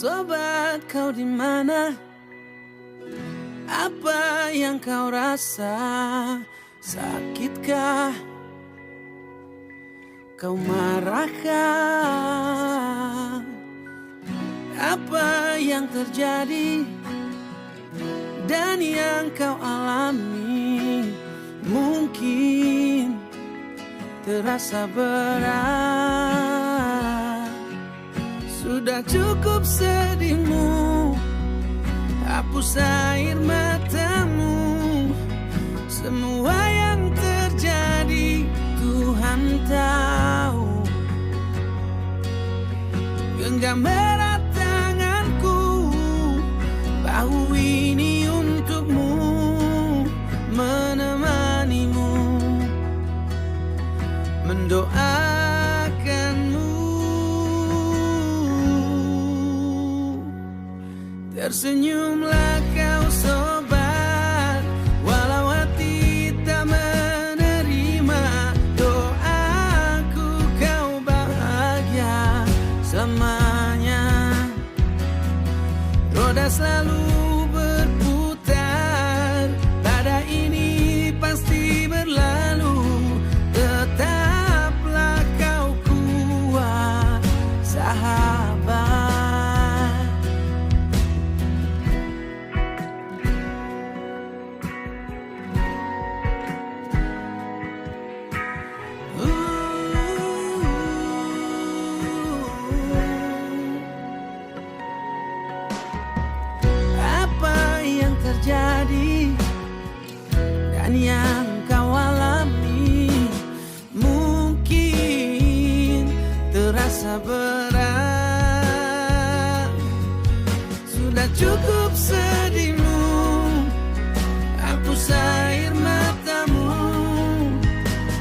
Sobat, kau di mana? Apa yang kau rasa? Sakitkah? Kau marahkah? Apa yang terjadi dan yang kau alami mungkin terasa berat. Sudah cukup sedihmu, hapus air matamu. Semua yang terjadi Tuhan tahu. Genggam erat tanganku, bahu ini untukmu, menemanimu, mendoakanmu. Tersenyumlah kau sobat, walau hati tak menerima doaku, kau bahagia selamanya. Roda selalu berputar, badai ini pasti berlalu. Tetaplah kau kuat, sahabat. Terjadi dan yang kau alami mungkin terasa berat. Sudah cukup sedihmu, hapus air matamu.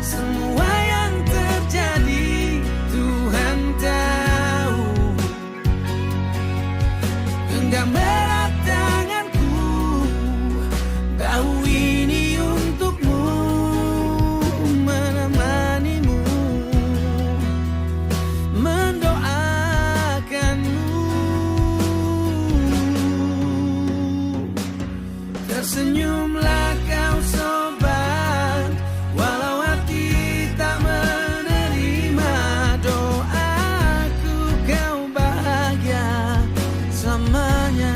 Semua yang terjadi Tuhan tahu. Genggam erat tanganku, bahu ini untukmu, menemanimu, mendoakanmu. Tersenyumlah kau sobat, walau hati tak menerima doaku, kau bahagia selamanya.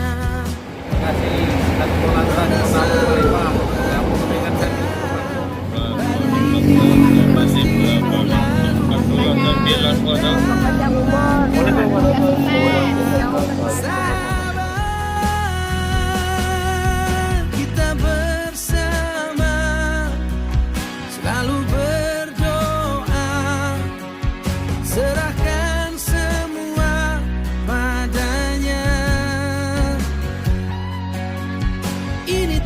Kita bersama selalu berdoa, serahkan semua padanya. Ini